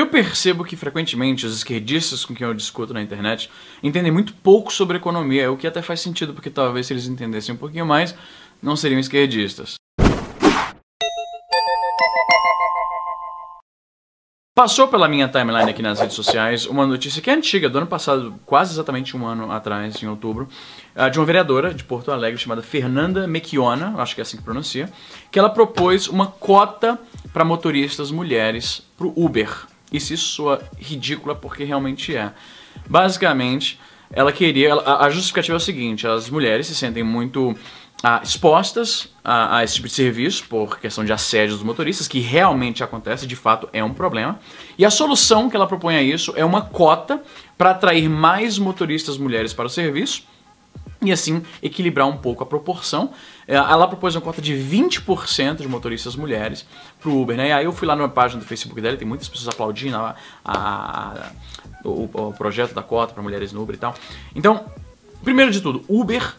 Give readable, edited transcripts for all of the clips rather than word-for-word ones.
percebo que frequentemente os esquerdistas com quem eu discuto na internet entendem muito pouco sobre economia, o que até faz sentido, porque talvez se eles entendessem um pouquinho mais, não seriam esquerdistas. Passou pela minha timeline aqui nas redes sociais uma notícia que é antiga, do ano passado, quase exatamente um ano atrás, em outubro, de uma vereadora de Porto Alegre chamada Fernanda Mecchiona, acho que é assim que pronuncia, que ela propôs uma cota para motoristas mulheres para o Uber. E se isso soa ridícula, porque realmente é. Basicamente, ela queria... A justificativa é o seguinte: as mulheres se sentem muito expostas a esse tipo de serviço por questão de assédio dos motoristas, que realmente acontece, de fato é um problema. E a solução que ela propõe a isso é uma cota para atrair mais motoristas mulheres para o serviço e assim equilibrar um pouco a proporção. Ela propôs uma cota de 20% de motoristas mulheres para o Uber, né? E aí eu fui lá numa página do Facebook dela, tem muitas pessoas aplaudindo o projeto da cota para mulheres no Uber e tal. Então, primeiro de tudo, Uber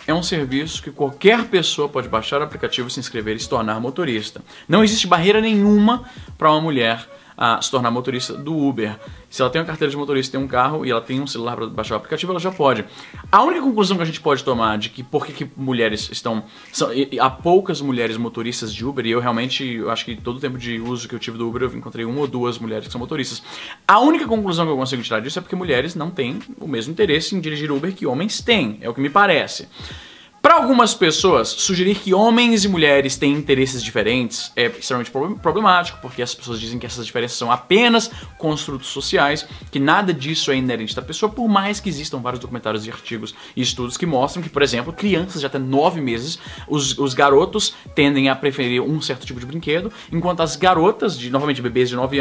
é um serviço que qualquer pessoa pode baixar o aplicativo, se inscrever e se tornar motorista. Não existe barreira nenhuma para uma mulher se tornar motorista do Uber. Se ela tem uma carteira de motorista, tem um carro e ela tem um celular para baixar o aplicativo, ela já pode. A única conclusão que a gente pode tomar de que por que mulheres há poucas mulheres motoristas de Uber, e eu realmente acho que todo o tempo de uso que eu tive do Uber eu encontrei uma ou duas mulheres que são motoristas. A única conclusão que eu consigo tirar disso é porque mulheres não têm o mesmo interesse em dirigir Uber que homens têm, é o que me parece. Para algumas pessoas, sugerir que homens e mulheres têm interesses diferentes é extremamente problemático, porque as pessoas dizem que essas diferenças são apenas construtos sociais, que nada disso é inerente da pessoa, por mais que existam vários documentários e artigos e estudos que mostram que, por exemplo, crianças de até 9 meses, os garotos tendem a preferir um certo tipo de brinquedo, enquanto as garotas, normalmente bebês de 9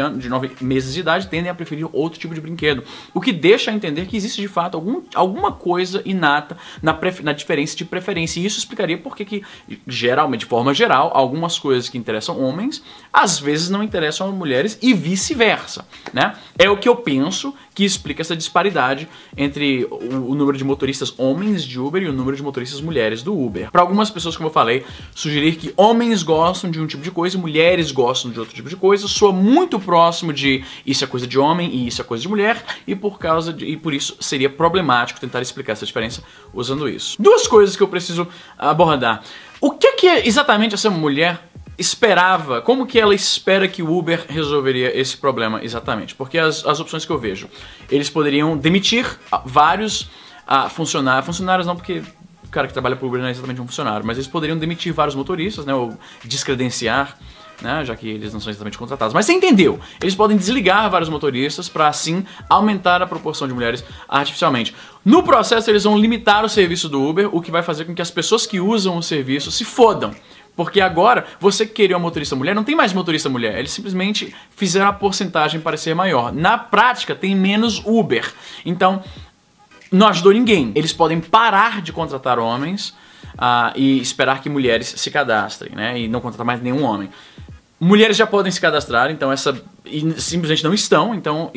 meses de idade, tendem a preferir outro tipo de brinquedo. O que deixa a entender que existe de fato alguma coisa inata na diferença de preferência. E isso explicaria por que, geralmente, de forma geral, algumas coisas que interessam homens, às vezes não interessam mulheres e vice-versa, né? É o que eu penso que explica essa disparidade entre o número de motoristas homens de Uber e o número de motoristas mulheres do Uber. Para algumas pessoas, como eu falei, sugerir que homens gostam de um tipo de coisa e mulheres gostam de outro tipo de coisa soa muito próximo de isso é coisa de homem e isso é coisa de mulher, e por isso seria problemático tentar explicar essa diferença usando isso. Duas coisas que eu preciso abordar. O que exatamente essa mulher esperava, como que ela espera que o Uber resolveria esse problema exatamente? Porque as opções que eu vejo, eles poderiam demitir vários funcionários não, porque o cara que trabalha para o Uber não é exatamente um funcionário, mas eles poderiam demitir vários motoristas, né, ou descredenciar, né, já que eles não são exatamente contratados. Mas você entendeu? Eles podem desligar vários motoristas para assim aumentar a proporção de mulheres artificialmente. No processo, eles vão limitar o serviço do Uber, o que vai fazer com que as pessoas que usam o serviço se fodam. Porque agora, você que queria uma motorista mulher, não tem mais motorista mulher. Eles simplesmente fizeram a porcentagem parecer maior. Na prática, tem menos Uber. Então, não ajudou ninguém. Eles podem parar de contratar homens e esperar que mulheres se cadastrem, né? E não contratar mais nenhum homem. Mulheres já podem se cadastrar, então simplesmente não estão, então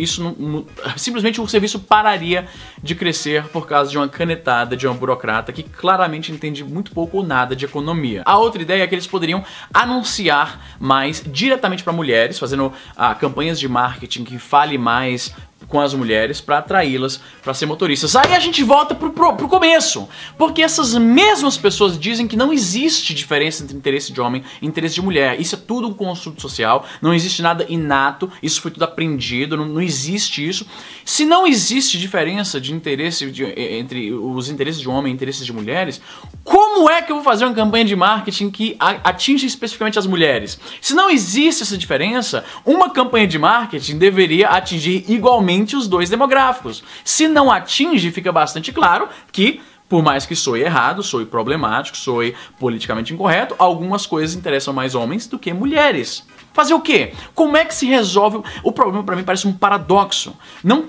simplesmente o serviço pararia de crescer por causa de uma canetada de uma burocrata que claramente entende muito pouco ou nada de economia. A outra ideia é que eles poderiam anunciar mais diretamente para mulheres, fazendo campanhas de marketing que fale mais com as mulheres para atraí-las para ser motoristas. Aí a gente volta pro começo, porque essas mesmas pessoas dizem que não existe diferença entre interesse de homem e interesse de mulher. Isso é tudo um construto social, não existe nada inato, isso foi tudo aprendido, não existe isso. Se não existe diferença de interesse entre os interesses de homem e interesses de mulheres, como é que eu vou fazer uma campanha de marketing que atinge especificamente as mulheres? Se não existe essa diferença, uma campanha de marketing deveria atingir igualmente os dois demográficos. Se não atinge, fica bastante claro que, por mais que soe errado, soe problemático, soe politicamente incorreto, algumas coisas interessam mais homens do que mulheres. Fazer o quê? Como é que se resolve? O problema pra mim parece um paradoxo. Não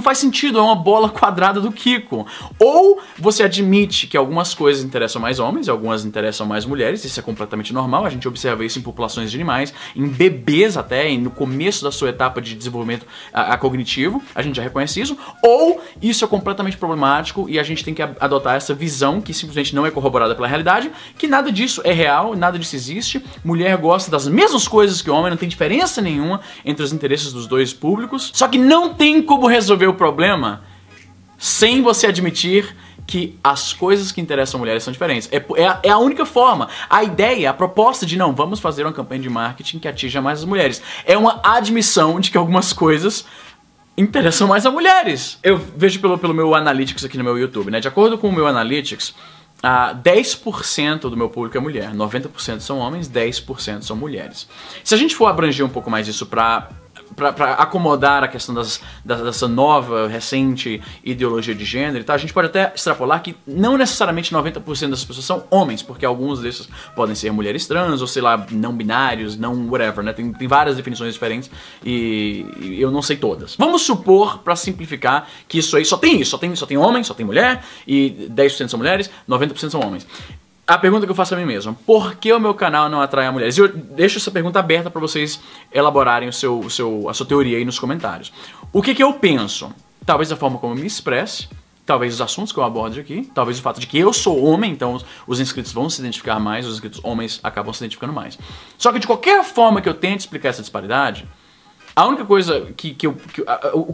faz sentido, é uma bola quadrada do Kiko. Ou você admite que algumas coisas interessam mais homens e algumas interessam mais mulheres, isso é completamente normal, a gente observa isso em populações de animais, em bebês até, no começo da sua etapa de desenvolvimento cognitivo, a gente já reconhece isso. Ou isso é completamente problemático e a gente tem que adotar essa visão que simplesmente não é corroborada pela realidade, que nada disso é real, nada disso existe, mulher gosta das mesmas coisas coisas que o homem, não tem diferença nenhuma entre os interesses dos dois públicos. Só que não tem como resolver o problema sem você admitir que as coisas que interessam mulheres são diferentes. É a única forma. A ideia, a proposta de não, vamos fazer uma campanha de marketing que atinja mais as mulheres. É uma admissão de que algumas coisas interessam mais a mulheres. Eu vejo pelo meu Analytics aqui no meu YouTube, né? De acordo com o meu Analytics, 10% do meu público é mulher, 90% são homens, 10% são mulheres. Se a gente for abranger um pouco mais isso pra acomodar a questão dessa nova, recente ideologia de gênero e tal, a gente pode até extrapolar que não necessariamente 90% dessas pessoas são homens, porque alguns desses podem ser mulheres trans, ou sei lá, não binários, não whatever, né? Tem várias definições diferentes e eu não sei todas. Vamos supor, pra simplificar, que isso aí só tem isso, só tem homem, só tem mulher, e 10% são mulheres, 90% são homens. A pergunta que eu faço a mim mesmo: por que o meu canal não atrai mulheres? E eu deixo essa pergunta aberta para vocês elaborarem a sua teoria aí nos comentários. O que eu penso? Talvez a forma como eu me expresse, talvez os assuntos que eu abordo aqui, talvez o fato de que eu sou homem, então os inscritos vão se identificar mais, os inscritos homens acabam se identificando mais. Só que de qualquer forma que eu tente explicar essa disparidade, a única coisa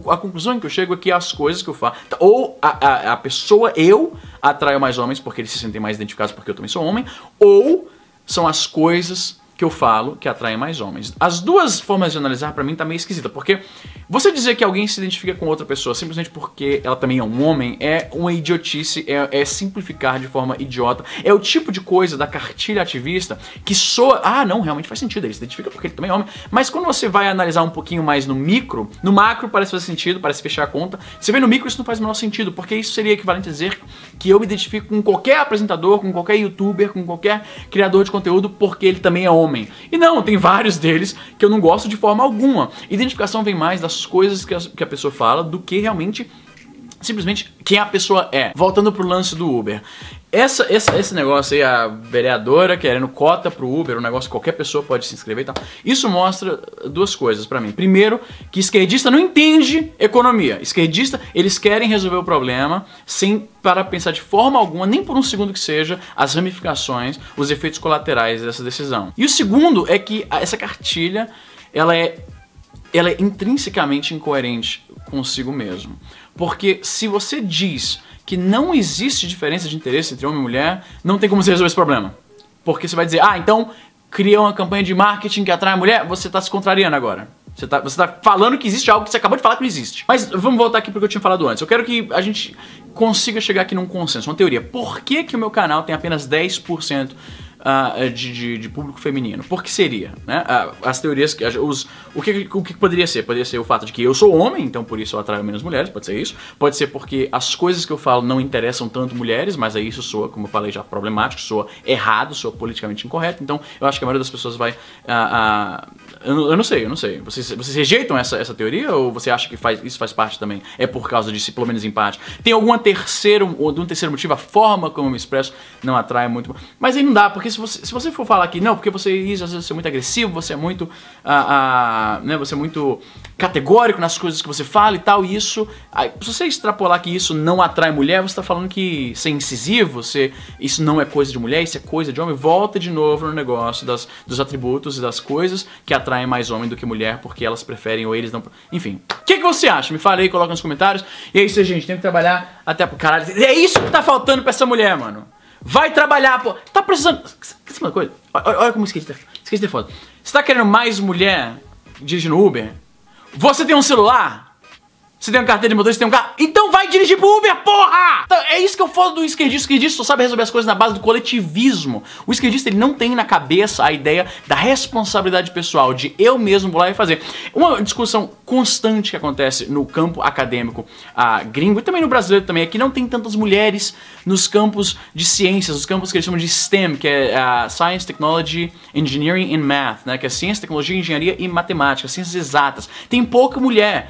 a conclusão que eu chego é que as coisas que eu faço, ou a pessoa, eu, atraio mais homens porque eles se sentem mais identificados porque eu também sou homem, ou são as coisas que eu falo que atraem mais homens. As duas formas de analisar pra mim tá meio esquisita, porque você dizer que alguém se identifica com outra pessoa simplesmente porque ela também é um homem é uma idiotice, é simplificar de forma idiota. É o tipo de coisa da cartilha ativista que soa, não, realmente faz sentido, ele se identifica porque ele também é homem, mas quando você vai analisar um pouquinho mais no macro parece fazer sentido, parece fechar a conta. Você vê no micro, isso não faz o menor sentido, porque isso seria equivalente a dizer que eu me identifico com qualquer apresentador, com qualquer youtuber, com qualquer criador de conteúdo porque ele também é homem. E não, tem vários deles que eu não gosto de forma alguma. Identificação vem mais das coisas que a pessoa fala do que realmente, simplesmente, quem a pessoa é. Voltando pro lance do Uber. Esse negócio aí, a vereadora querendo cota pro Uber, um negócio que qualquer pessoa pode se inscrever e tal. Isso mostra duas coisas pra mim. Primeiro, que esquerdista não entende economia. Esquerdista, eles querem resolver o problema sem para pensar de forma alguma, nem por um segundo que seja, as ramificações, os efeitos colaterais dessa decisão. E o segundo é que essa cartilha, ela é intrinsecamente incoerente consigo mesmo. Porque se você diz que não existe diferença de interesse entre homem e mulher, não tem como você resolver esse problema. Porque você vai dizer, então cria uma campanha de marketing que atrai a mulher, você tá se contrariando agora. Você tá falando que existe algo que você acabou de falar que não existe. Mas vamos voltar aqui porque eu tinha falado antes. Eu quero que a gente consiga chegar aqui num consenso, uma teoria. Por que o meu canal tem apenas 10% de público feminino? Por que seria? Né? As teorias, o que poderia ser? Poderia ser o fato de que eu sou homem, então por isso eu atraio menos mulheres, pode ser isso. Pode ser porque as coisas que eu falo não interessam tanto mulheres, mas aí isso soa, como eu falei já, problemático, soa errado, soa politicamente incorreto. Então eu acho que a maioria das pessoas vai... eu não sei. Vocês rejeitam essa teoria ou você acha que isso faz parte também? É por causa disso, pelo menos empate? Tem algum terceiro motivo? A forma como eu me expresso não atrai muito. Mas aí não dá, porque se você for falar aqui, não, porque você às vezes é muito agressivo, você é muito, né, você é muito categórico nas coisas que você fala e tal, e isso, se você extrapolar que isso não atrai mulher, você tá falando que ser incisivo, isso não é coisa de mulher, isso é coisa de homem. Volta de novo no negócio dos atributos e das coisas que atraem mais homem do que mulher, porque elas preferem ou eles não... Enfim, o que você acha? Me fala aí, coloca nos comentários. E é isso, gente, tem que trabalhar até pro caralho. É isso que tá faltando pra essa mulher, mano. Vai trabalhar, pô. Tá precisando... Esqueci uma coisa. Olha como esqueci é foda. Você tá querendo mais mulher dirigindo Uber? Você tem um celular? Você tem uma carteira de motorista, você tem um carro? Então vai dirigir pro Uber, porra! Então, é isso que eu falo do esquerdista. O esquerdista só sabe resolver as coisas na base do coletivismo. O esquerdista, ele não tem na cabeça a ideia da responsabilidade pessoal, de eu mesmo vou lá e fazer. Uma discussão constante que acontece no campo acadêmico gringo e também no brasileiro também, é que não tem tantas mulheres nos campos de ciências, os campos que eles chamam de STEM, que é Science, Technology, Engineering and Math, né? Que é ciência, tecnologia, engenharia e matemática, ciências exatas. Tem pouca mulher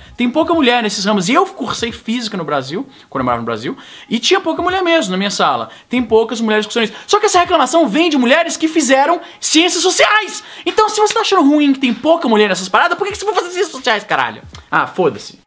nesses ramos. E eu cursei física no Brasil, quando eu morava no Brasil, e tinha pouca mulher mesmo na minha sala. Tem poucas mulheres discussionistas. Só que essa reclamação vem de mulheres que fizeram ciências sociais. Então, se você tá achando ruim que tem pouca mulher nessas paradas, por que você vai fazer ciências sociais, caralho? Foda-se.